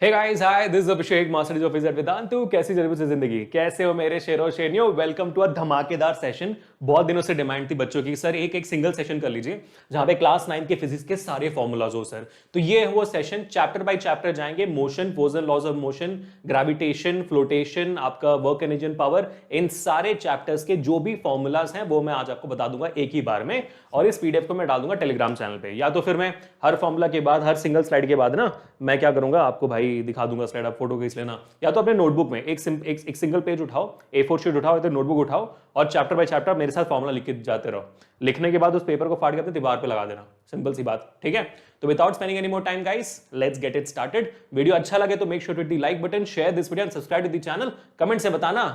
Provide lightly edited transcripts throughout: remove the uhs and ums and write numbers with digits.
Hey guys, hi, this is Abhishek, master of physics Vedantu. कैसी चल रही है जिंदगी? कैसे हो मेरे शेरों शेरनियों? वेलकम टू अ धमाकेदार सेशन। बहुत दिनों से डिमांड थी बच्चों की, सर एक एक सिंगल सेशन कर लीजिए जहां पे क्लास 9 के फिजिक्स के सारे फॉर्मूलाज हो सर। तो ये है वो सेशन, चैप्टर बाय चैप्टर जाएंगे। मोशन, पोजन, laws of motion, gravitation, flotation, आपका वर्क एनर्जी एंड पावर, इन सारे चैप्टर्स के जो भी फॉर्मूलाज हैं वो मैं आज आपको बता दूंगा एक ही बार में। और इस पीडीएफ को मैं डाल दूंगा टेलीग्राम चैनल पे, या तो फिर मैं हर फॉर्मूला के बाद, हर सिंगल स्लाइड के बाद ना, मैं क्या करूंगा आपको भाई दिखा दूंगा स्लाइड, आप फोटो खींच लेना। या तो अपने नोटबुक में एक सिंगल पेज उठाओ, A4 शीट उठाओ, या तो नोटबुक उठाओ और चैप्टर बाय चैप्टर मेरे साथ फॉर्मूला लिख के जाते रहो। लिखने के बाद उस पेपर को फाड़ के अपने दीवार पे लगा देना, सिंपल सी बात, ठीक है? तो without spending any more time guys, let's get it started. Video अच्छा लगे तो make sure to hit the like button, share this video and subscribe to the channel. Comment से बताना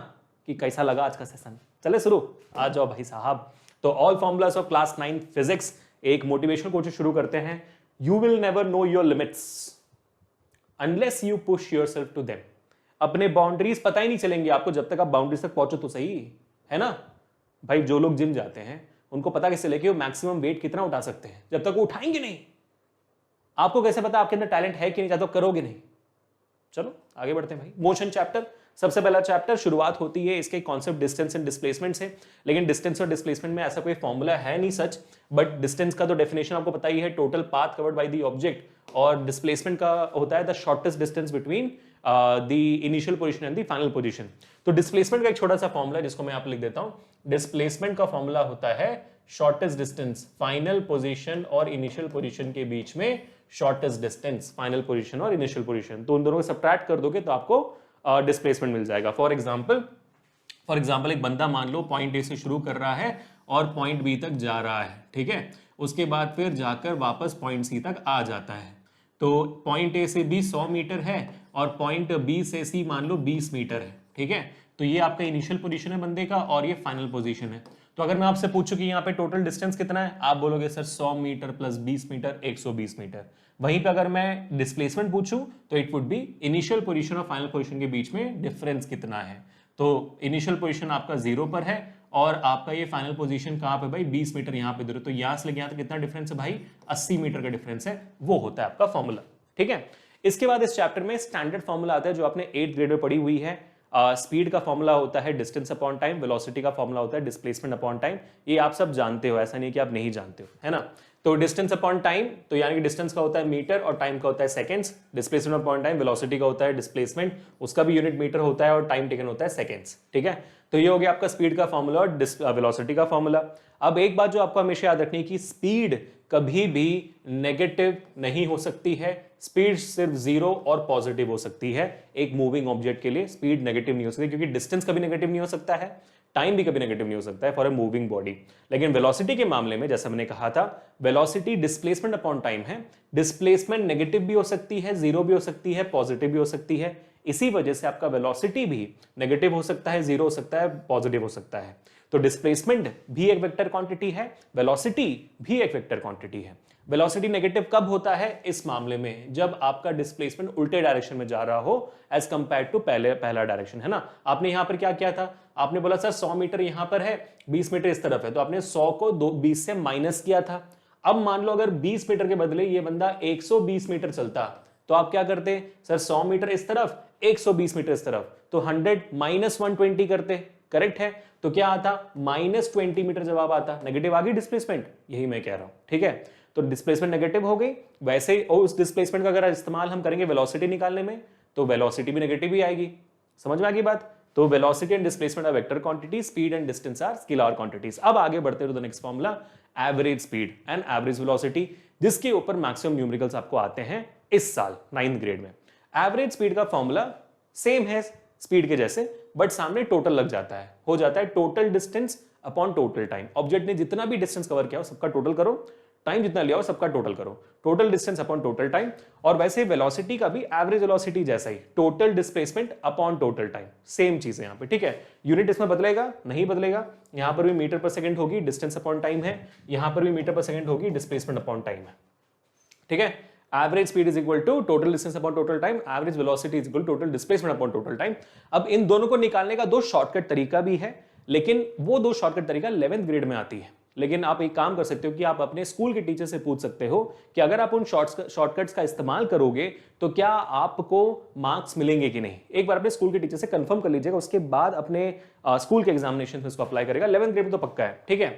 कि कैसा लगा आज का सेशन। चले शुरू, आ जाओ भाई साहब। तो all formulas of class 9 physics, एक मोटिवेशनल कोर्स शुरू करते हैं। You will never know your limits unless you push yourself to them. अपने बाउंड्रीज पता ही नहीं चलेंगे आपको जब तक आप बाउंड्रीज तक पहुंचो तो सही, है ना भाई? जो लोग जिम जाते हैं उनको पता कैसे लगे वो मैक्सिमम वेट कितना उठा सकते हैं, जब तक वो उठाएंगे नहीं। आपको कैसे पता आपके अंदर टैलेंट है कि नहीं, जब तक करोगे नहीं। चलो आगे बढ़ते हैं भाई। मोशन चैप्टर, सबसे पहला चैप्टर, शुरुआत होती है इसके कॉन्सेप्ट डिस्टेंस एंड डिस्प्लेसमेंट से। लेकिन डिस्टेंस और डिस्प्लेसमेंट में ऐसा कोई फॉर्मूला है नहीं सच, बट डिस्टेंस का तो डेफिनेशन आपको पता ही है, total path covered by the object. और डिस्प्लेसमेंट का होता है the shortest distance between the initial position and the final position. तो डिस्प्लेसमेंट का एक छोटा सा फॉर्मूला जिसको मैं आप लिख देता हूं। डिस्प्लेसमेंट का फॉर्मूला होता है शॉर्टेस्ट डिस्टेंस फाइनल पोजीशन और इनिशियल पोजीशन के बीच में, शॉर्टेस्ट डिस्टेंस फाइनल पोजीशन और इनिशियल पोजीशन। तो उन दोनों को सब्ट्रैक्ट कर दोगे तो आपको डिस्प्लेसमेंट मिल जाएगा। फॉर एग्जाम्पल एक बंदा मान लो पॉइंट ए से शुरू कर रहा है और पॉइंट बी तक जा रहा है, ठीक है? उसके बाद फिर जाकर वापस पॉइंट सी तक आ जाता है। तो पॉइंट ए से बी 100 मीटर है और पॉइंट बी से सी मान लो 20 मीटर है, ठीक है? तो ये आपका इनिशियल पोजीशन है बंदे का और ये फाइनल पोजीशन है। तो अगर मैं आपसे पूछूं कि यहाँ पे टोटल डिस्टेंस कितना है, आप बोलोगे sir 100 metre plus 20 metre 120 metre. वहीं पे अगर मैं डिस्प्लेसमेंट पूछूं तो it would be initial position और फाइनल पोजीशन के बीच में डिफरेंस कितना है। तो इनिशियल पोजीशन आपका 0 पर है और आपका ये फाइनल पोजीशन कहां पे भाई, 20 मीटर यहाँ पे दूर है। तो यहां से लेके यहां तक कितना डिफरेंस है भाई, 80 मीटर का डिफरेंस है। वो होता है आपका फॉर्मूला, ठीक है? इसके बाद इस चैप्टर में स्टैंडर्ड फॉर्मूला आता है जो आपने 8th ग्रेड में पढ़ी हुई है। स्पीड का फॉर्मूला होता है डिस्टेंस अपॉन टाइम, वेलोसिटी का फॉर्मूला होता है डिस्प्लेसमेंट अपॉन टाइम। ये आप सब जानते हो, ऐसा नहीं कि आप नहीं जानते हो, है ना? तो डिस्टेंस अपॉन टाइम, तो यानी कि डिस्टेंस का होता है मीटर और टाइम का होता है seconds. Displacement upon time, velocity का होता है डिस्प्लेसमेंट, उसका भी यूनिट मीटर होता है और टाइम टेकन होता है सेकंड्स, ठीक है? तो ये हो गया आपका स्पीड का फॉर्मूला और वेलोसिटी का फॉर्मूला। अब एक बात जो आपको हमेशा याद रखनी है कि स्पीड कभी भी नेगेटिव नहीं हो सकती है। स्पीड सिर्फ 0 और पॉजिटिव हो सकती है। एक मूविंग ऑब्जेक्ट के लिए स्पीड नेगेटिव नहीं हो सकती, क्योंकि डिस्टेंस कभी नेगेटिव नहीं हो सकता है, टाइम भी कभी नेगेटिव नहीं हो सकता है फॉर ए मूविंग बॉडी। लेकिन वेलोसिटी के मामले में जैसा मैंने कहा था, वेलोसिटी डिस्प्लेसमेंट अपॉन टाइम है। डिस्प्लेसमेंट नेगेटिव भी हो सकती है, 0 भी हो सकती है, पॉजिटिव भी हो सकती है। इसी वजह से आपका वेलोसिटी भी नेगेटिव हो सकता है, 0 हो सकता है, पॉजिटिव हो सकता है। तो डिस्प्लेसमेंट भी एक वेक्टर क्वांटिटी है, वेलोसिटी भी एक वेक्टर क्वांटिटी है। वेलोसिटी नेगेटिव कब होता है इस मामले में, जब आपका डिस्प्लेसमेंट उल्टे डायरेक्शन में जा रहा हो एज कंपेयर टू पहला डायरेक्शन, है ना? आपने यहां पर क्या किया था, आपने बोला सर 100 मीटर यहां पर है, 20 मीटर इस तरफ है, तो आपने 100 को 20 से माइनस किया था। अब मान लो अगर 20 मीटर के बदले ये बंदा 120 मीटर चलता, तो आप क्या करते? सर 100 मीटर इस तरफ, 120 मीटर इस तरफ, तो 100 माइनस 120 करते, करेक्ट है? तो क्या आता, -20 मीटर जवाब आता। नेगेटिव आ गई डिस्प्लेसमेंट, यही मैं कह रहा हूं, ठीक है? तो डिस्प्लेसमेंट नेगेटिव हो गई। वैसे ही उस डिस्प्लेसमेंट का अगर इस्तेमाल हम करेंगे वेलोसिटी निकालने में, तो वेलोसिटी भी नेगेटिव ही आएगी। समझ में आ गई बात? तो velocity and displacement are vector quantity, speed and distance are scalar quantities. अब आगे बढ़ते हैं तो the next formula, average speed and average velocity, जिसके ऊपर मैक्सिमम न्यूमेरिकल्स आपको आते हैं इस साल 9th ग्रेड में। एवरेज स्पीड का फॉर्मूला सेम है स्पीड के जैसे, बट सामने टोटल लग जाता है, हो जाता है total distance upon total time. Object ने जितना भी डिस्टेंस कवर किया हो सबका टोटल करो, टाइम जितना लिया हो सबका टोटल करो, total distance upon total time. और वैसे वेलोसिटी का भी एवरेज वेलोसिटी जैसा ही, total displacement upon total time, same चीज है यहाँ पे, ठीक है? यूनिट इसमें बदलेगा नहीं, बदलेगा। यहां पर भी मीटर पर सेकंड होगी, डिस्टेंस अपॉन टाइम है, यहां पर भी मीटर पर सेकंड होगी, डिस्प्लेसमेंट अपॉन टाइम है, ठीक है? Average speed is equal to total distance upon total time, average velocity is equal total displacement upon total time. अब इन दोनों को निकालने का दो शॉर्टकट तरीका भी है, लेकिन वो दो शॉर्टकट तरीका 11th ग्रेड में आती है। लेकिन आप एक काम कर सकते हो कि आप अपने स्कूल के टीचर से पूछ सकते हो कि अगर आप उन शॉर्टकट्स का इस्तेमाल करोगे तो क्या आपको मार्क्स मिलेंगे कि नहीं। एक बार अपने स्कूल के टीचर से कंफर्म कर लीजिएगा, उसके बाद अपने स्कूल के एग्जामिनेशन में इसको अप्लाई करेगा। 11th ग्रेड में तो पक्का है, ठीक है।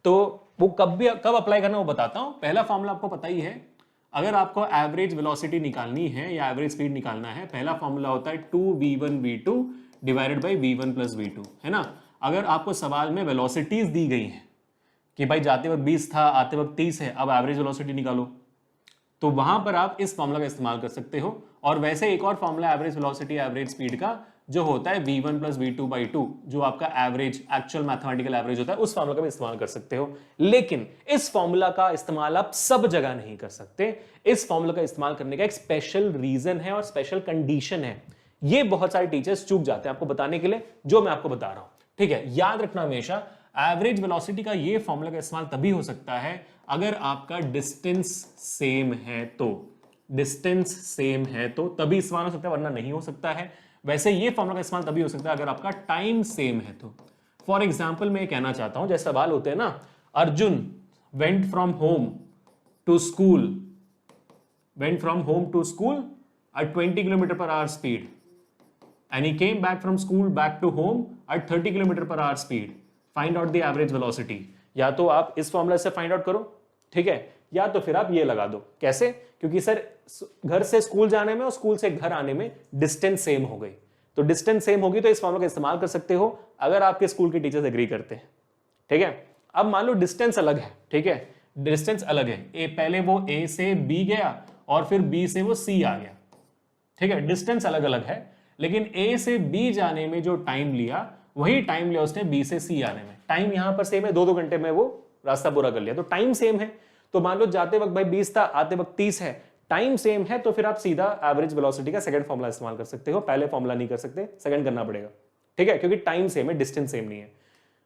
तो वो कब अप्लाई करना वो बताता हूं। पहला फॉर्मूला आपको पता ही है, अगर आपको एवरेज वेलोसिटी निकालनी है या एवरेज स्पीड निकालना है, पहला फॉर्मूला होता है 2v1v2 divided by v1 plus v2, है ना। अगर आपको सवाल में वेलोसिटीज दी गई हैं कि भाई जाते वक्त 20 था, आते वक्त 30 है, अब एवरेज वेलोसिटी निकालो, तो वहां पर आप इस फॉर्मूला का इस्तेमाल कर सकते हो। और वैसे एक और formula average velocity average speed का जो होता है v1 प्लस v2 बाई 2, जो आपका एवरेज एक्चुअल मैथमेटिकल एवरेज होता है, उस फॉर्मूला का भी इस्तेमाल कर सकते हो। लेकिन इस फॉर्मूला का इस्तेमाल आप सब जगह नहीं कर सकते। इस फॉर्मूला का इस्तेमाल करने का एक स्पेशल रीजन है और स्पेशल कंडीशन है। ये बहुत सारे टीचर्स चूक जाते हैं आपको बताने के लिए, जो मैं आपको बता रहा हूं, ठीक है। याद रखना हमेशा, एवरेज वेलोसिटी का ये फॉर्मूला का इस्तेमाल तभी हो सकता है अगर आपका डिस्टेंस सेम है तो। डिस्टेंस सेम है तो तभी इस्तेमाल हो सकता है, वरना नहीं हो सकता है। वैसे ये फॉर्मूला का इस्तेमाल तभी हो सकता है अगर आपका टाइम सेम है तो। फॉर एग्जाम्पल मैं कहना चाहता हूं, जैसे सवाल होते हैं ना, Arjun went from home to school at 20 km per hour speed and he came back from school back to home at 30 km per hour speed. Find out the average velocity. या तो आप इस फॉर्मूला से फाइंड आउट करो, ठीक है, या तो फिर आप ये लगा दो। कैसे? क्योंकि सर घर से स्कूल जाने में और स्कूल से घर आने में डिस्टेंस सेम हो गई, तो डिस्टेंस सेम होगी तो इस फॉर्मूला का इस्तेमाल कर सकते हो अगर आपके स्कूल के टीचर्स एग्री करते हैं, ठीक है। अब मान लो डिस्टेंस अलग है, ठीक है, डिस्टेंस अलग है, पहले वो ए से बी गया और फिर बी से वो सी आ गया, ठीक है। डिस्टेंस अलग अलग है, लेकिन ए से बी जाने में जो टाइम लिया वही टाइम लिया उसने बी से सी आने में। टाइम यहां पर सेम है, 2-2 घंटे में वो रास्ता पूरा कर लिया, तो टाइम सेम है। तो मान लो जाते वक्त भाई 20 था, आते वक्त 30 है, टाइम सेम है, तो फिर आप सीधा एवरेज वेलोसिटी का सेकंड फॉर्मूला इस्तेमाल कर सकते हो। पहले फॉर्मूला नहीं कर सकते, सेकंड करना पड़ेगा, ठीक है, क्योंकि टाइम सेम है, डिस्टेंस सेम नहीं है।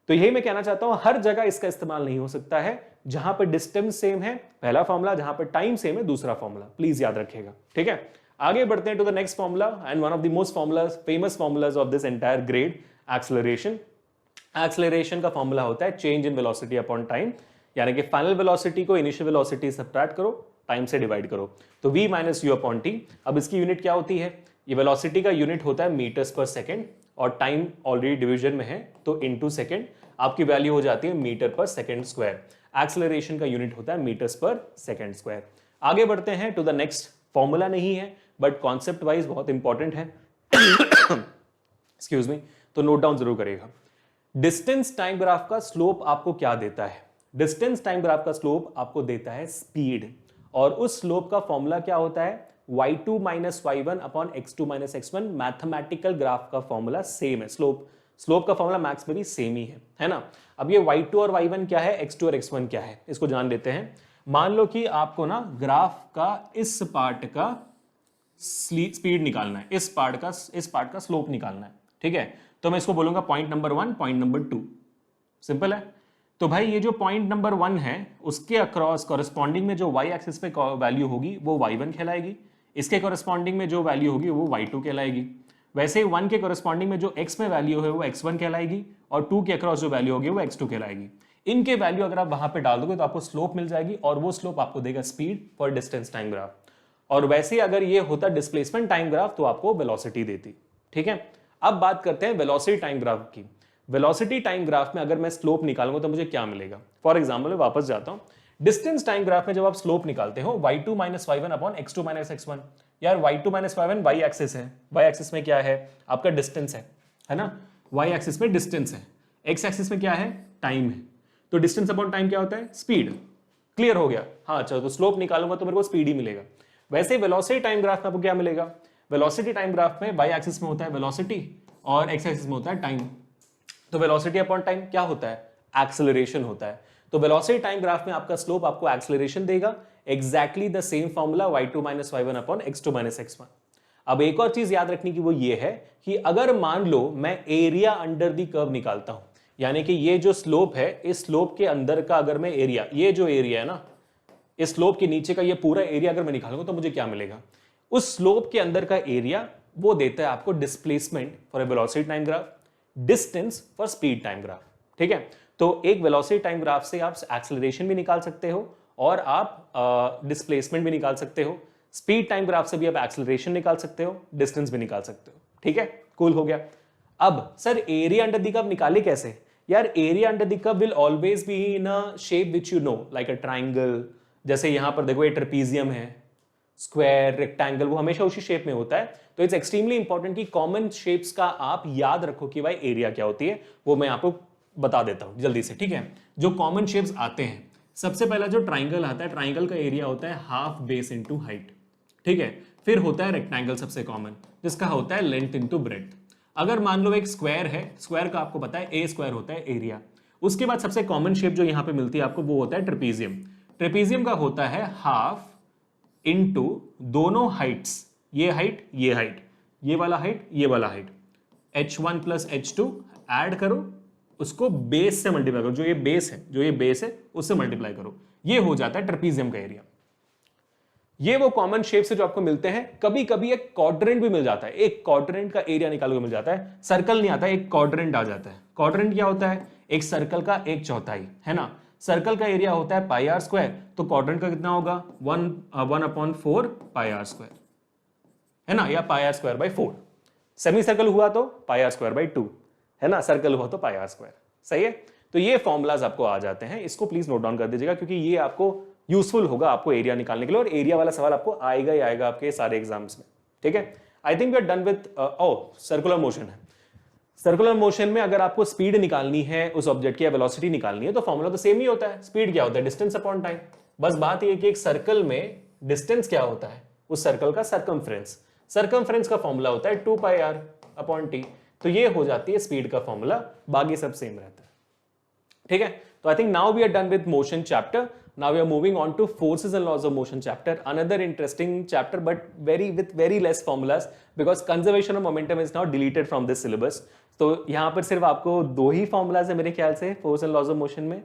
तो यही मैं कहना चाहता हूं, हर जगह इसका इस्तेमाल नहीं हो सकता है। जहां पर डिस्टेंस सेम है पहला फॉर्मूला, जहां पर टाइम सेम है दूसरा फॉर्मूला, प्लीज याद रखिएगा, ठीक है। आगे बढ़ते हैं to the next formula and one of the most formulas, famous formulas of this entire grade, acceleration. Acceleration का फॉर्मूला होता है change in velocity upon time, यानी कि फाइनल वेलोसिटी को इनिशियल वेलोसिटी से सब्ट्रैक्ट करो, टाइम से डिवाइड करो, तो v minus u upon T. अब इसकी यूनिट क्या होती है? ये वेलोसिटी का यूनिट होता है मीटर्स पर सेकेंड, और टाइम ऑलरेडी डिवीजन में है तो इनटू सेकेंड, आपकी वैल्यू हो जाती है मीटर पर सेकेंड स्क्वायर। एक्सेलरेशन का यूनिट होता है मीटर्स पर सेकेंड स्क्वायर। आगे बढ़ते हैं टू द नेक्स्ट, फॉर्मूला नहीं है बट कॉन्सेप्ट वाइज बहुत इंपॉर्टेंट है एक्सक्यूज मी, तो नोट डाउन जरूर करिएगा। डिस्टेंस टाइम ग्राफ का स्लोप आपको क्या देता है? डिस्टेंस टाइम ग्राफ का स्लोप आपको देता है स्पीड, और उस स्लोप का फॉर्मूला क्या होता है? y2 minus y1 upon x2 minus x1। Mathematical graph का फॉर्मूला सेम है, स्लोप का फॉर्मूला मैथ्स में भी सेम ही है ना। अब ये y2 और y1 क्या है, x2 और x1 क्या है, इसको जान लेते हैं। मान लो कि आपको ना ग्राफ का इस पार्ट का स्पीड निकालना है, इस पार्ट का स्लोप निकालना है, ठीक है। तो मैं इसको बोलूंगा point number 1, point number 2, simple है। तो भाई ये जो पॉइंट नंबर 1 है उसके अक्रॉस कॉरेस्पॉन्डिंग में जो y एक्सिस पे वैल्यू होगी वो y1 कहलाएगी, इसके कॉरेस्पॉन्डिंग में जो वैल्यू होगी वो y2 कहलाएगी। वैसे ही 1 के कॉरेस्पॉन्डिंग में जो x में वैल्यू है वो x1 कहलाएगी, और 2 के अक्रॉस जो वैल्यू होगी वो x2 कहलाएगी। इनके वैल्यू अगर आप वहां पे डाल दोगे तो आपको स्लोप मिल जाएगी, और वो स्लोप आपको देगा speed for distance time graph. और वैसे ही अगर ये होता डिस्प्लेसमेंट टाइम ग्राफ तो आपको वेलोसिटी देती, ठीक है। अब बात करते हैं वेलोसिटी टाइम ग्राफ की। वेलोसिटी टाइम ग्राफ में अगर मैं स्लोप निकालूंगा तो मुझे क्या मिलेगा? फॉर एग्जांपल मैं वापस जाता हूं, डिस्टेंस टाइम ग्राफ में जब आप स्लोप निकालते हो y2 minus y1 upon x2 minus x1, यार y2 minus y1 y axis है, y एक्सिस में क्या है आपका डिस्टेंस है ना, y एक्सिस में डिस्टेंस है, x एक्सिस में क्या है टाइम है, तो डिस्टेंस अपॉन टाइम क्या होता है? स्पीड। क्लियर हो गया? हाँ चलो, तो स्लोप निकालूंगा तो मेरे को स्पीड ही मिलेगा। वैसे वेलोसिटी टाइम ग्राफ में आपको क्या मिलेगा? वेलोसिटी टाइम ग्राफ में y एक्सिस में होता है वेलोसिटी और x एक्सिस में होता है टाइम, तो वेलोसिटी अपॉन टाइम क्या होता है? एक्सेलरेशन होता है। तो वेलोसिटी टाइम ग्राफ में आपका स्लोप आपको एक्सेलरेशन देगा, exactly the same formula y2 minus y1 upon x2 minus x1। अब एक और चीज याद रखने की वो ये है कि अगर मान लो मैं एरिया अंडर दी कर्व निकालता हूं, यानी कि ये जो स्लोप है इस स्लोप के अंदर का अगर मैं एरिया, ये जो एरिया है ना इस स्लोप के नीचे का ये पूरा एरिया अगर मैं निकालूंगा तो मुझे क्या मिलेगा? उस स्लोप के अंदर का एरिया वो देता है आपको displacement for a velocity time graph, distance for speed time graph, ठीक है। तो एक वेलोसिटी टाइम ग्राफ से आप एक्सेलरेशन भी निकाल सकते हो और आप डिस्प्लेसमेंट भी निकाल सकते हो। स्पीड टाइम ग्राफ से भी आप एक्सेलरेशन निकाल सकते हो, डिस्टेंस भी निकाल सकते हो। ठीक है, कूल हो गया। अब sir area under the curve निकाले कैसे? यार area under the curve will always be in a shape which you know, like a triangle. जैसे यहां पर देखो ये ट्रेपीजियम है, स्क्वायर, रेक्टेंगल, वो हमेशा उसी शेप में होता है। तो इट्स एक्सट्रीमली इंपॉर्टेंट कि कॉमन शेप्स का आप याद रखो कि भाई एरिया क्या होती है, वो मैं आपको बता देता हूं जल्दी से। ठीक है, जो कॉमन शेप्स आते हैं, सबसे पहला जो ट्राइंगल आता है, ट्राइंगल का एरिया होता है हाफ बेस इनटू हाइट। ठीक है, फिर होता है रेक्टेंगल सबसे कॉमन, जिसका होता है लेंथ इनटू ब्रेड्थ। अगर मान लो एक स्क्वायर है, स्क्वायर का आपको पता है ए स्क्वायर होता है एरिया। उसके बाद सबसे कॉमन शेप जो यहां पे मिलती है आपको, वो होता है ट्रेपीजियम। ट्रेपीजियम का होता है हाफ इनटू दोनों हाइट्स, ये हाइट ये हाइट, ये वाला हाइट ये वाला height, h1 plus h2 add करो, उसको बेस से मल्टीप्लाई करो, जो ये बेस है उससे मल्टीप्लाई करो, ये हो जाता है ट्रेपीजियम का एरिया। ये वो कॉमन शेप से जो आपको मिलते हैं। कभी कभी एक क्वाड्रेंट भी मिल जाता है, एक क्वाड्रेंट का एरिया निकाल के मिल जाता है। सर्कल नहीं आता, एक क्वाड्रेंट आ जाता है। क्वाड्रेंट क्या होता है? एक सर्कल का एक चौथाई, है ना। सर्कल का एरिया होता है पाई आर स्क्वायर, तो क्वाड्रेंट का कितना होगा? 1/4 पाई आर स्क्वायर, है ना, या pi R square by 4। Semi circle हुआ तो पाई आर स्क्वायर बाई 2, है ना, सर्कल हुआ तो पाई आर स्क्वायर। सही है, तो ये फॉर्मुलाज आपको आ जाते हैं, इसको प्लीज नोट डाउन कर दीजिएगा क्योंकि ये आपको यूजफुल होगा आपको एरिया निकालने के लिए, और एरिया वाला सवाल आपको आएगा ही आएगा आपके सारे एग्जाम्स में। ठीक है, I think we are done with circular motion है। सर्कुलर मोशन में अगर आपको स्पीड निकालनी है उस ऑब्जेक्ट की, या वेलोसिटी निकालनी है, तो फॉर्मूला तो सेम ही होता है। स्पीड क्या होता है? Distance upon time. बस बात ये कि एक सर्कल में डिस्टेंस क्या होता है? उस सर्कल का सर्कमफ्रेंस। सर्कमफ्रेंस का फॉर्मूला होता है 2 पाई आर अपॉन टी। तो ये हो जाती है स्पीड का फॉर्मूला, बाकी सब सेम रहता है। ठीक है, तो I think now we are done with motion chapter. Now we are moving on to forces and laws of motion chapter. Another interesting chapter, but with very less formulas because conservation of momentum is now deleted from this syllabus. तो यहाँ पर सिर्फ आपको 2 ही formulas है मेरे ख्याल से force and laws of motion में।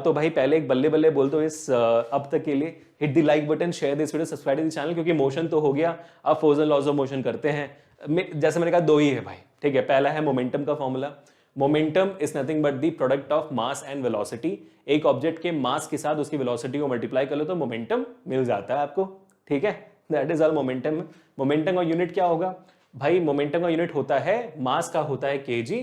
तो भाई पहले एक बल्ले बल्ले बोल दो इस अब तक के लिए। Hit the like button, share this video, subscribe this channel, क्योंकि मोशन तो हो गया, अब force and laws of motion करते हैं। जैसे मैंने कहा 2 ही है भाई। ठीक है, पहला है मोमेंटम का formula. Momentum is nothing but the product of mass and velocity. एक ऑब्जेक्ट के मास के साथ उसकी वेलोसिटी को मल्टीप्लाई कर लो तो मोमेंटम मिल जाता है आपको। ठीक है, that is all momentum. Momentum का यूनिट क्या होगा भाई? मोमेंटम का यूनिट होता है, मास का होता है केजी,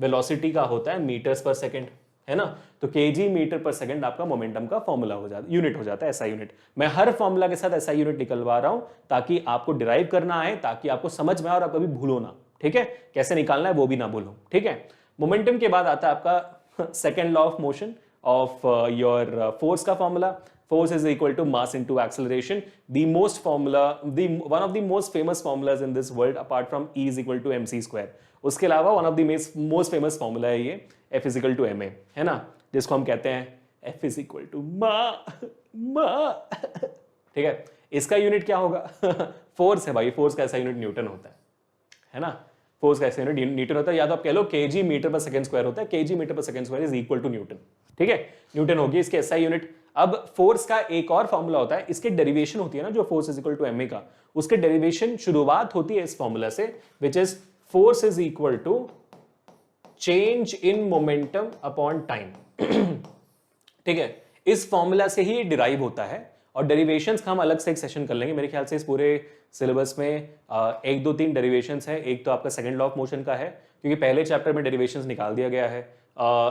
वेलोसिटी का होता है मीटर्स पर सेकंड, है ना। तो केजी मीटर पर सेकंड आपका मोमेंटम का फॉर्मूला हो जाता है, यूनिट हो जाता है, ऐसा यूनिट। मैं हर फॉर्मूला के साथ ऐसा यूनिट निकलवा रहा हूं ताकि आपको डिराइव करना आए, ताकि आपको समझ में आए और आप कभी भूलो ना। ठीक है, कैसे निकालना है वो भी ना भूलो। ठीक है, मोमेंटम के बाद आता है आपका second law of motion of your force का formula. Force is equal to mass into acceleration. The most formula, one of the most famous formulas in this world, apart from E is equal to mc square. उसके अलावा one of the most famous formula है ये F is equal to ma, है ना, जिसको हम कहते हैं F is equal to ma. ठीक है, इसका यूनिट क्या होगा? फोर्स है भाई, फोर्स का ऐसा यूनिट न्यूटन होता है ना। फोर्स का ऐसा यूनिट न्यूटन होता है, या तो आप कह लो KG metre per second square होता है। KG metre per second square is equal to newton. ठीक है, न्यूटन होगी इसके ऐसा यूनिट। अब फोर्स का एक और फॉर्मूला होता है, इसके डेरिवेशन होती है ना, जो force is equal to MA का, उसके डेरिवेशन शुरुआत होती है इस फॉर्मूला से, which is force is equal to change in momentum upon time. ठीक है, इस फॉर्मूला से ही डिराइव होता है, और डेरिवेशंस का हम अलग से एक सेशन कर लेंगे। मेरे ख्याल से इस पूरे सिलेबस में 1 2 3 डेरिवेशंस है। एक तो आपका सेकंड लॉ ऑफ मोशन का है, क्योंकि पहले चैप्टर में डेरिवेशंस निकाल दिया गया है।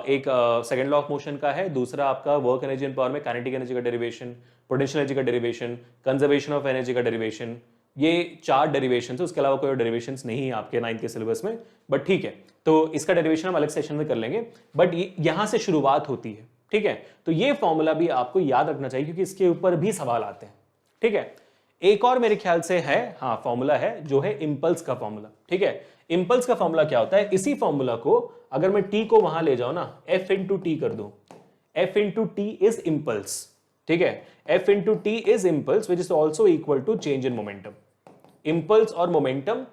एक सेकंड लॉ ऑफ मोशन का है, दूसरा आपका वर्क एनर्जी एंड पावर में काइनेटिक एनर्जी का डेरिवेशन, पोटेंशियल एनर्जी का डेरिवेशन, कंजर्वेशन ऑफ एनर्जी का डेरिवेशन। ये 4 डेरिवेशन है, उसके अलावा कोई डेरिवेशंस नहीं है आपके 9th के सिलेबस में, बट ठीक है, तो इसका डेरिवेशन हम अलग सेशन में कर लेंगे। बट यहां से शुरुआत होती है। ठीक है, तो ये फॉर्मूला भी आपको याद रखना चाहिए, क्योंकि इसके ऊपर भी सवाल आते हैं। ठीक है, एक और मेरे ख्याल से है, हाँ, फॉर्मूला है जो है इंपल्स का फॉर्मूला। ठीक है, इंपल्स का फॉर्मूला क्या होता है? इसी फॉर्मूला को अगर मैं टी को वहां ले जाऊं ना, एफ इंटू टी कर दूं, F into T is impulse. ठीक है, F into T is impulse which is also equal to change in momentum. Impulse और momentum,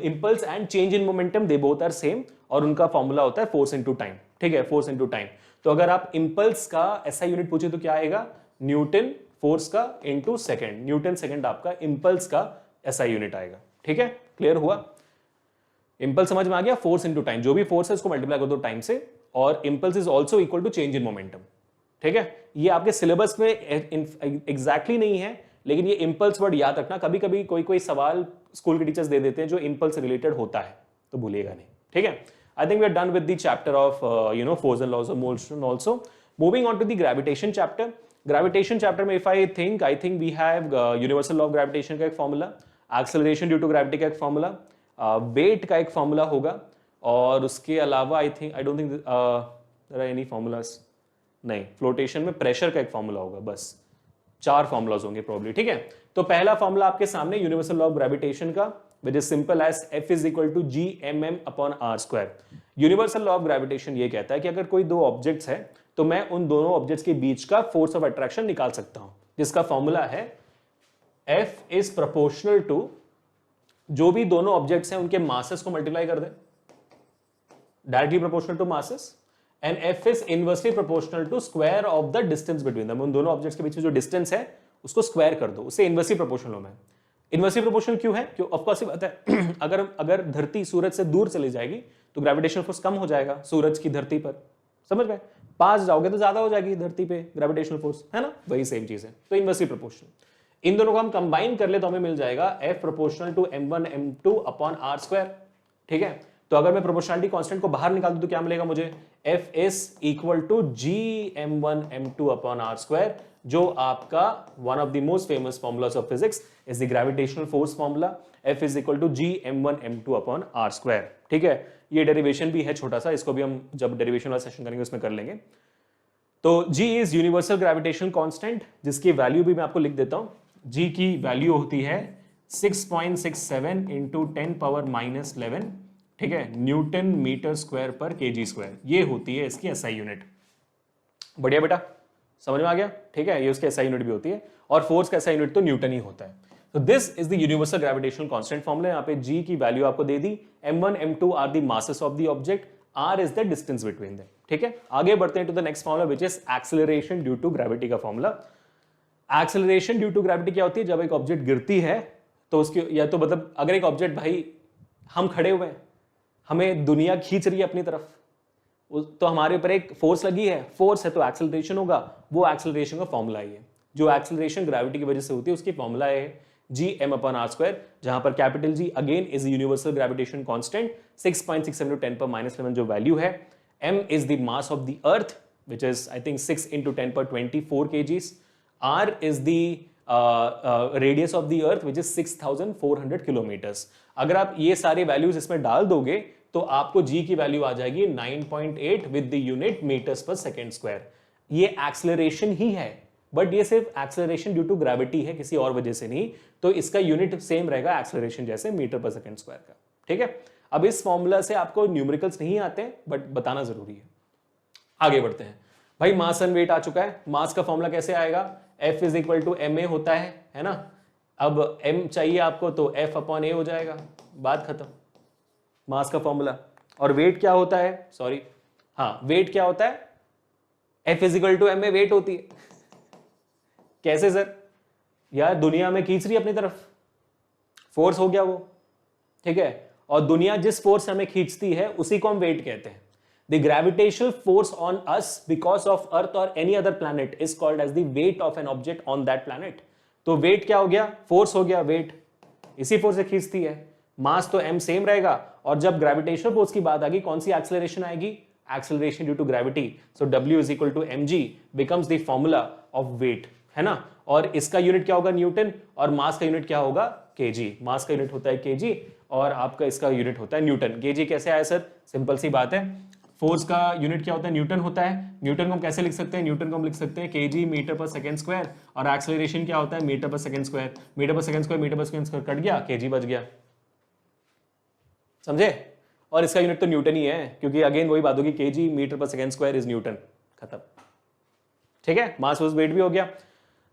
impulse and change in momentum they both are same, और उनका formula होता है force into time. ठीक है, force into time. तो अगर आप इंपल्स का ऐसा यूनिट पूछे तो क्या आएगा? न्यूटन फोर्स का इंटू सेकेंड, न्यूटन सेकेंड आपका इंपल्स का ऐसा यूनिट आएगा। ठीक है, क्लियर हुआ? इंपल्स समझ में आ गया? फोर्स इंटू टाइम, जो भी फोर्स है उसको मल्टीप्लाई कर दो टाइम से, और impulse is also equal to change in momentum. ठीक है, ये आपके सिलेबस में एग्जैक्टली नहीं है, लेकिन ये इम्पल्स वर्ड याद रखना, कभी कभी कोई कोई सवाल स्कूल के टीचर्स दे देते हैं जो इम्पल्स रिलेटेड होता है, तो भूलिएगा नहीं। ठीक है, I think we are done with the chapter of force and laws of motion also. Moving on to the gravitation chapter. Gravitation chapter में I think we have universal law of gravitation का एक फॉर्मूला, acceleration due to gravity का एक formula, wait का एक formula होगा, और उसके अलावा I don't think there are any formulas, नहीं, फ्लोटेशन में प्रेशर का एक फॉर्मूला होगा, बस 4 फॉर्मूलाज होंगे प्रॉब्ली। ठीक है, तो पहला फॉर्मूला आपके सामने यूनिवर्सल लॉ ऑफ ग्रेविटेशन का, which is simple as F is equal to Gmm/r²। Universal law of gravitation ये कहता है कि अगर कोई 2 ऑब्जेक्ट्स है तो मैं उन दोनों ऑब्जेक्ट्स के बीच का फोर्स ऑफ अट्रैक्शन निकाल सकता हूं, जिसका फॉर्मूला है F इज प्रोपोर्शनल टू, जो भी दोनों ऑब्जेक्ट्स हैं उनके मासेस को मल्टीप्लाई कर दें, directly proportional to masses, and F is inversely proportional to square of the distance between them. उन दोनों ऑब्जेक्ट्स के बीच में जो डिस्टेंस है उसको स्क्वायर कर दो, उससे इनवर्सली प्रोपोर्शनल हो। मैं इनवर्सली प्रोपोर्शनल क्यों है? क्यों? ऑफ कोर्स बात है अगर धरती सूरज से दूर चली जाएगी तो ग्रेविटेशनल फोर्स कम हो जाएगा सूरज की धरती पर, समझ गए? पास जाओगे तो ज्यादा हो जाएगी धरती पे ग्रेविटेशनल फोर्स, है ना? वही सेम चीज है, तो इनवर्सली प्रोपोर्शनल। इन दोनों को हम कंबाइन कर ले तो हमें मिल जाएगा F प्रोपोर्शनल टू m1m2/r²। ठीक है, तो अगर मैं प्रोपोर्शनलिटी कांस्टेंट को बाहर निकाल दूं तो क्या मिलेगा मुझे? F is equal to Gm1m2/r², जो आपका one of the most famous formulas of physics is the gravitational force formula. F is equal to Gm1m2/r²। ठीक है, ये डेरिवेशन भी है छोटा सा, इसको भी हम जब डेरिवेशन वाला सेशन करेंगे उसमें कर लेंगे। तो G is universal gravitational constant, जिसकी वैल्यू भी मैं आपको लिख देता हूं। G की वैल्यू होती है 6.67 इंटू 10⁻⁻11, ठीक है, न्यूटन मीटर स्क्वायर पर केजी स्क्वायर। ये होती है इसकी एसआई यूनिट। बढ़िया बेटा, समझ में आ गया? ठीक है, ये उसकी एसआई यूनिट भी होती है, और फोर्स का एसआई यूनिट तो न्यूटन ही होता है। तो this is the universal gravitational constant formula. यहाँ पे G की वैल्यू आपको दे दी, m1 m2 are the masses of the object, r is the distance between them. ठीक है, आगे बढ़ते हैं to the next formula which is acceleration due to gravity का formula. Acceleration due to gravity क्या होती है? जब एक ऑब्जेक्ट गिरती है तो उसकी, या तो मतलब अगर एक ऑब्जेक्ट, भाई हम खड़े हुए हैं, हमें दुनिया खींच रही है अपनी तरफ, तो हमारे ऊपर एक फोर्स लगी है, फोर्स है तो एक्सेलरेशन होगा, वो एक्सेलरेशन का फॉर्मूला है। जो एक्सेलरेशन ग्रेविटी की वजह से होती है उसकी फॉर्मूला है Gm/r², जहां पर capital G again is universal gravitation constant, 6.67 × 10⁻⁻11 जो वैल्यू है। M is the mass of the earth which is I think 6 × 10⁻24 kgs। R is the radius of the earth which is 6400 kilometers। अगर आप ये सारे values इसमें डाल दोगे तो आपको G की वैल्यू आ जाएगी 9.8 विद द यूनिट मीटर्स पर सेकेंड स्क्वायर। ये एक्सेलरेशन ही है, बट ये सिर्फ एक्सेलरेशन ड्यू टू ग्रेविटी है, किसी और वजह से नहीं, तो इसका यूनिट सेम रहेगा एक्सेलरेशन जैसे, मीटर पर सेकेंड स्क्वायर का। ठीक है, अब इस फॉर्मूला से आपको न्यूमेरिकल्स नहीं आते, बट बताना जरूरी है। आगे बढ़ते हैं भाई, मास एंड वेट आ चुका है। मास का फॉर्मूला कैसे आएगा? F is equal to ma होता है ना? अब m चाहिए आपको तो F/a हो जाएगा, बात खत्म, मास का फॉर्मूला। और वेट क्या होता है? सॉरी, हाँ, वेट क्या होता है? F is equal to ma weight होती है। कैसे सर? यार दुनिया में खींच रही है अपनी तरफ, फोर्स हो गया वो, ठीक है, और दुनिया जिस फोर्स से हमें खींचती है उसी को हम वेट कहते हैं। The gravitational force on us because of Earth or any other planet is called as the weight of an object on that planet। तो weight क्या हो गया? फोर्स हो गया, weight इसी फोर्स से खींचती है। मास तो m सेम रहेगा, और जब ग्रेविटेशनल फोर्स की बात आएगी कौन सी एक्सेलरेशन आएगी? Acceleration due to gravity. So W is equal to mg becomes the formula of weight, है ना? और इसका यूनिट क्या होगा? न्यूटन, और मास का यूनिट क्या होगा? kg। मास का यूनिट होता है kg, और आपका इसका यूनिट होता है न्यूटन। kg कैसे आया सर? सिंपल सी बात है, फोर्स का यूनिट क्या होता है? न्यूटन होता है। न्यूटन को हम कैसे लिख सकते हैं? न्यूटन को हम लिख सकते हैं kg metre per second square, और एक्सेलरेशन क्या होता है? Metre per second square. Metre per second square, metre per second square cut गया, kg बच गया, समझे? और इसका यूनिट तो न्यूटन ही है, क्योंकि अगेन वही बात होगी, kg metre per second square is Newton, खत्म। ठीक है, मास वर्सेस वेट भी हो गया।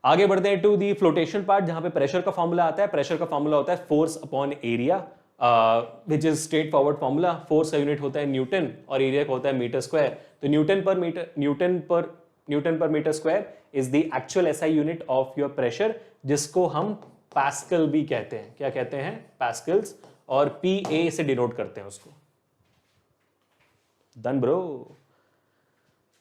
आगे बढ़ते हैं टू दी फ्लोटेशन पार्ट, जहां पे प्रेशर का फॉर्मूला आता है। प्रेशर का फॉर्मूला होता है force upon area, which is straight forward formula. Force का यूनिट होता है न्यूटन, और एरिया का होता है मीटर स्क्वायर। तो न्यूटन पर metre square is the actual SI unit of your pressure, जिसको हम पास्कल भी कहते हैं। क्या कहते हैं? पास्कल्स, और PA से डिनोट करते हैं उसको। Done bro.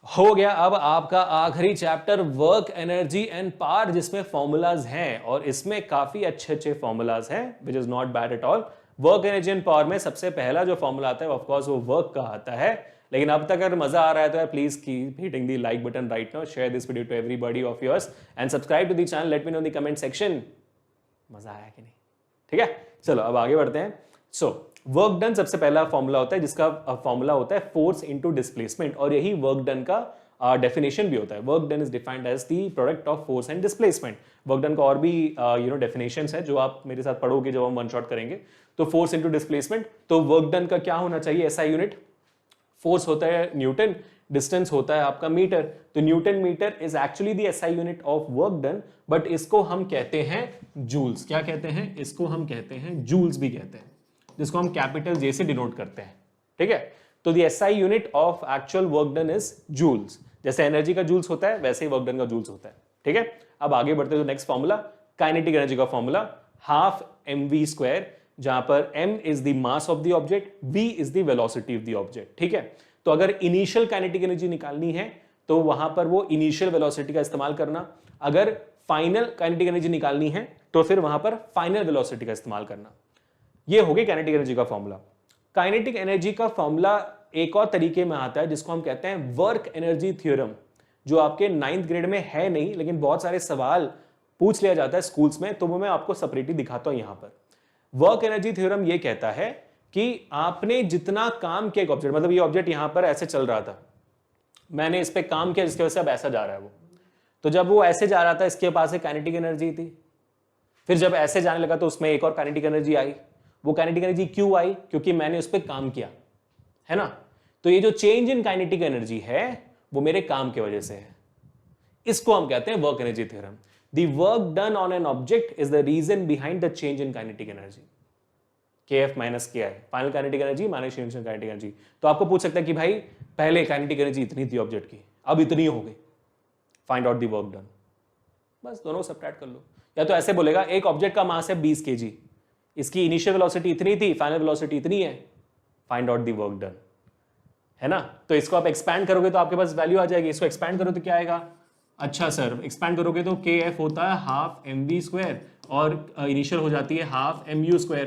हो गया अब आपका आखिरी chapter work energy and power, जिसमें फॉर्मूलाज हैं और इसमें काफी अच्छे अच्छे फॉर्मूलाज हैं, which is not bad at all. Work energy and power में सबसे पहला जो फॉर्मूला आता है ऑफ कोर्स वो वर्क का आता है। लेकिन अब तक अगर मजा आ रहा है तो यार please keep hitting the like button right now, share this video to everybody of yours and subscribe to the channel. Let me know in the comment section मजा आया कि नहीं। ठीक है, चलो अब आगे बढ़ते हैं। सो वर्क डन सबसे पहला फॉर्मूला होता है, जिसका फॉर्मूला होता है फोर्स इनटू डिस्प्लेसमेंट, और यही वर्क डन का डेफिनेशन भी होता है। Work done is defined as the product of force and displacement. Work done का और भी डेफिनेशंस है जो आप मेरे साथ पढ़ोगे जब हम वन शॉट करेंगे। तो फोर्स इनटू डिस्प्लेसमेंट, तो वर्क डन का क्या होना चाहिए एसआई यूनिट। फोर्स होता है न्यूटन, डिस्टेंस होता है आपका मीटर, तो newton metre is actually the SI unit of work done, but इसको हम कहते हैं जूल्स। क्या कहते हैं इसको? हम कहते हैं जूल्स भी कहते हैं, जिसको हम कैपिटल जे से डिनोट करते हैं। ठीक है, तो the SI unit of actual work done is joules. जैसे एनर्जी का जूल्स होता है वैसे ही वर्क डन का जूल्स होता है। ठीक है, अब आगे बढ़ते हैं तो नेक्स्ट फॉर्मूला काइनेटिक एनर्जी का फॉर्मूला हाफ mv स्क्वायर, जहां पर m is the mass of the object, v is the velocity of the object. ठीक है, तो अगर इनिशियल काइनेटिक एनर्जी निकालनी है तो वहां पर वो इनिशियल वेलोसिटी का इस्तेमाल करना, अगर फाइनल काइनेटिक एनर्जी निकालनी है तो फिर वहां पर फाइनल वेलोसिटी का इस्तेमाल करना। ये हो गई काइनेटिक एनर्जी का फॉर्मूला। काइनेटिक एनर्जी का फॉर्मूला एक और तरीके में आता है जिसको हम कहते हैं वर्क एनर्जी थ्योरम, जो आपके 9th ग्रेड में है नहीं, लेकिन बहुत सारे सवाल पूछ लिया जाता है स्कूल्स में, तो वो मैं आपको सेपरेटली दिखाता हूं यहां पर। वर्क एनर्जी थ्योरम ये कहता है कि आपने जितना काम किया ऑब्जेक्ट, मतलब ये ऑब्जेक्ट यहां पर ऐसे चल रहा था, मैंने इस पर काम किया जिसकी वजह से अब ऐसा जा रहा है वो, तो जब वो ऐसे जा रहा था इसके पास एक काइनेटिक एनर्जी थी, फिर जब ऐसे जाने लगा तो उसमें एक और काइनेटिक एनर्जी आई। वो काइनेटिक एनर्जी क्यों आई? क्योंकि मैंने उस पर काम किया, है ना। तो ये जो चेंज इन काइनेटिक एनर्जी है वो मेरे काम की वजह से है, इसको हम कहते हैं work energy theorem. The work done on an object is the reason behind the change in kinetic energy. KF minus KI, final kinetic energy minus initial kinetic energy. तो आपको पूछ सकता है कि भाई पहले काइनेटिक एनर्जी इतनी थी ऑब्जेक्ट की, अब इतनी हो गई, find out the work done. बस दोनों सब्ट्रैक्ट कर लो। या तो ऐसे बोलेगा एक ऑब्जेक्ट का मास है 20 kg, इसकी इनिशियल वेलोसिटी इतनी थी, फाइनल वेलोसिटी इतनी है, find out the work done, है ना। तो इसको आप एक्सपैंड करोगे तो आपके पास वैल्यू आ जाएगी। इसको एक्सपैंड करो तो क्या आएगा? अच्छा सर, एक्सपैंड करोगे तो KF होता है हाफ mv स्क्वायर और इनिशियल हो जाती है हाफ mu स्क्वायर।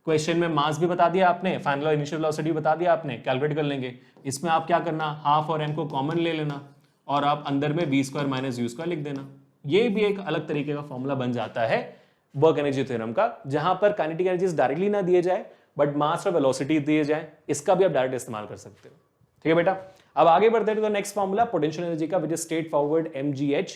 क्वेश्चन में मास भी बता दिया आपने, फाइनल और इनिशियल वेलोसिटी बता दिया आपने, कैलकुलेट कर लेंगे। इसमें आप क्या करना, हाफ और m को कॉमन ले लेना और आप अंदर में v square minus u square लिख देना। ये भी एक अलग तरीके का फॉर्मूला बन जाता है वर्क एनर्जी थ्योरम का, जहां पर काइनेटिक एनर्जीज डायरेक्टली ना दिए जाए बट मास और वेलोसिटी दिए जाए। इसका भी आप डायरेक्ट इस्तेमाल कर सकते हो। ठीक है बेटा, अब आगे बढ़ते हैं तो नेक्स्ट फॉर्मूला पोटेंशियल एनर्जी का, which is straight forward mgh।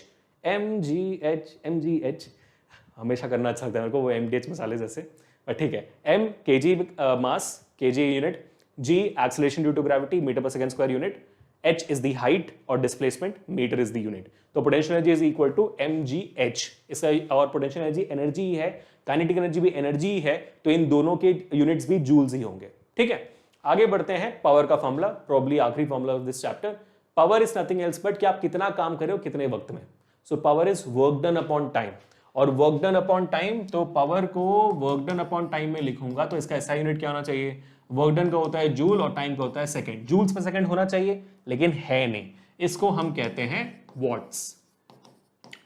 हमेशा करना अच्छा लगता है मेरे को वो mdh मसाले जैसे, बट ठीक है। m kg mass, kg unit, g acceleration due to gravity, metre per second square unit, h is the height और displacement, metre is the unit. तो potential energy is equal to mgh। इसका और potential energy energy ही है, kinetic energy भी energy ही है, तो इन दोनों के यूनिट्स भी जूल्स ही होंगे। ठीक है, आगे बढ़ते हैं। पावर का फॉर्मूला, प्रोबब्ली आखिरी formula of this chapter. Power is nothing else but कि आप कितना काम कर रहे हो कितने वक्त में। So power is work done upon time, और वर्क डन अपॉन टाइम, तो पावर को वर्क डन अपॉन टाइम में लिखूंगा तो इसका एसआई यूनिट क्या होना चाहिए? वर्क डन का होता है जूल और टाइम का होता है सेकंड। जूल्स पर सेकंड होना चाहिए लेकिन है नहीं, इसको हम कहते हैं वॉट्स।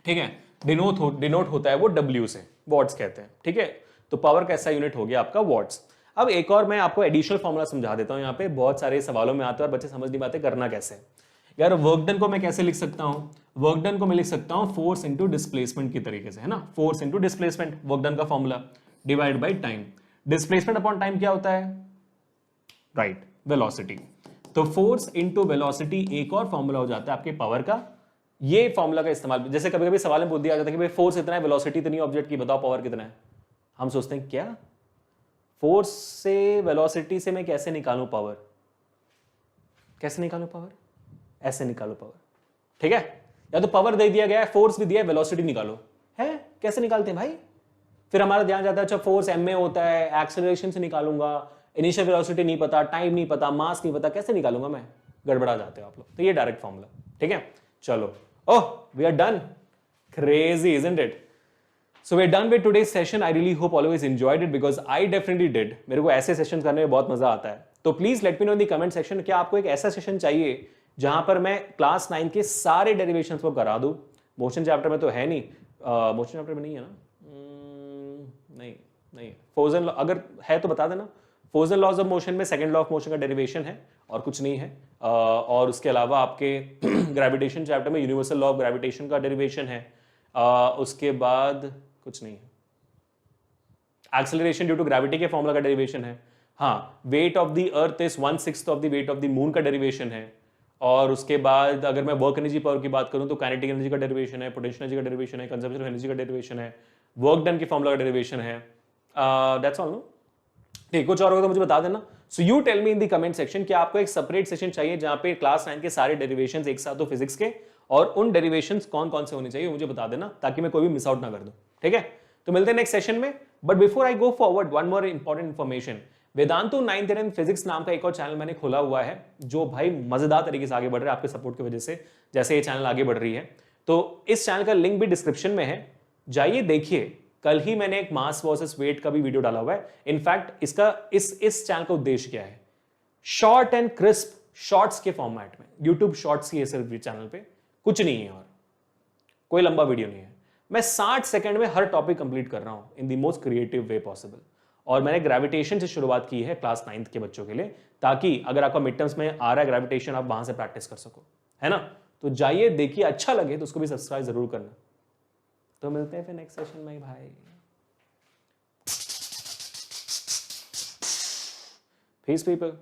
ठीक है, डिनोट होता है वो W से, वॉट्स कहते हैं। ठीक है, तो पावर का एसआई यूनिट हो गया आपका वॉट्स। अब एक और मैं आपको एडिशनल फॉर्मूला समझा देता हूं, यहाँ पे बहुत सारे सवालों में आता है और बच्चे समझ नहीं पाते करना कैसे। यार वर्क डन को मैं कैसे लिख सकता हूं? वर्क डन को मैं लिख सकता हूं फोर्स इंटू डिस्प्लेसमेंट की तरीके से, है ना। Force into displacement, work done का formula, divide by time. Displacement upon time क्या होता है? Right, velocity. तो फोर्स इंटू वेलोसिटी एक और फॉर्मूला हो जाता है आपके पावर का। ये फॉर्मूला का इस्तेमाल, जैसे कभी कभी सवाल में पूछ दिया जाता है कि भाई फोर्स इतना है, वेलोसिटी इतनी, ऑब्जेक्ट की बताओ पावर कितना है। हम सोचते हैं क्या फोर्स से वेलोसिटी से मैं कैसे निकालूं पावर? कैसे निकालूं पावर? ऐसे निकालो पावर। ठीक है, या तो पावर दे दिया गया है, फोर्स भी दिया है, वेलोसिटी निकालो, है कैसे निकालते हैं भाई? फिर हमारा ध्यान जाता है अच्छा फोर्स m में होता है, एक्सेलरेशन से निकालूंगा, इनिशियल वेलोसिटी नहीं पता, टाइम नहीं पता, मास नहीं पता, कैसे निकालूंगा मैं? गड़बड़ा जाते हो आप लोग। तो ये डायरेक्ट फॉर्मूला। ठीक है, चलो, oh we are done. Crazy isn't it? So we're done with today's session. I really hope all of you enjoyed it because I definitely did. मेरे को ऐसे सेशन करने में बहुत मजा आता है। तो please let me know in the comment section, क्या आपको एक ऐसा सेशन चाहिए जहां पर मैं क्लास 9 के सारे डेरिवेशंस को करा दूं। मोशन चैप्टर में तो है नहीं, मोशन चैप्टर में नहीं है ना, नहीं नहीं, फोर्जन लॉ अगर है तो बता देना। फोर्जन लॉज ऑफ मोशन में सेकंड लॉ ऑफ मोशन का डेरिवेशन है और कुछ नहीं है। और उसके अलावा आपके ग्रेविटेशन चैप्टर में यूनिवर्सल लॉ ऑफ ग्रेविटेशन का डेरिवेशन है। उसके बाद कुछ नहीं है। एक्सेलरेशन ड्यू टू ग्रेविटी के फॉर्मूला का डेरिवेशन है। हाँ, weight of the earth is 1/6 of the weight of the moon का डेरिवेशन है। और उसके बाद अगर मैं वर्क एनर्जी पावर की बात करूं तो काइनेटिक एनर्जी का डेरिवेशन है, पोटेंशियल एनर्जी का डेरिवेशन है, कंजम्पशन ऑफ एनर्जी का डेरिवेशन है, वर्क डन के फॉर्मूला का डेरिवेशन है। That's all no. ठीक, कुछ और होगा तो मुझे बता देना। So you tell me in the comment section कि आपको एक सेपरेट सेशन चाहिए जहां पे क्लास 9 के सारे डेरिवेशंस एक साथ हो फिजिक्स के, और उन डेरिवेशंस कौन कौन से होने चाहिए मुझे बता देना ताकि मैं कोई भी मिस आउट ना कर दूं। ठीक है, तो मिलते हैं नेक्स्ट सेशन में। But before I go forward, one more important information. Vedantu 9th and physics नाम का एक और चैनल मैंने खोला हुआ है जो भाई मजेदार तरीके से आगे बढ़ रहा है आपके सपोर्ट की वजह से, जैसे ये चैनल आगे बढ़ रही है। तो इस चैनल का लिंक भी डिस्क्रिप्शन में है, जाइए देखिए। कल ही मैंने एक मास वर्सेस वेट का भी वीडियो डाला हुआ है। इनफैक्ट इसका इस चैनल का उद्देश्य क्या है, शॉर्ट एंड क्रिस्प शॉर्ट्स के फॉर्मेट में, यूट्यूब शॉर्ट्स की सिर्फ चैनल पे, कुछ नहीं है और कोई लंबा वीडियो नहीं है। मैं 60 सेकंड में हर टॉपिक कंप्लीट कर रहा हूं in the most creative way possible. और मैंने ग्रेविटेशन से शुरुआत की है क्लास 9th के बच्चों के लिए, ताकि अगर आपका मिड टर्म्स में आ रहा है ग्रेविटेशन, आप वहां से प्रैक्टिस कर सको, है ना। तो जाइए देखिए, अच्छा लगे तो उसको भी सब्सक्राइब जरूर करना। तो मिलते हैं फिर नेक्स्ट सेशन में भाई। Peace people.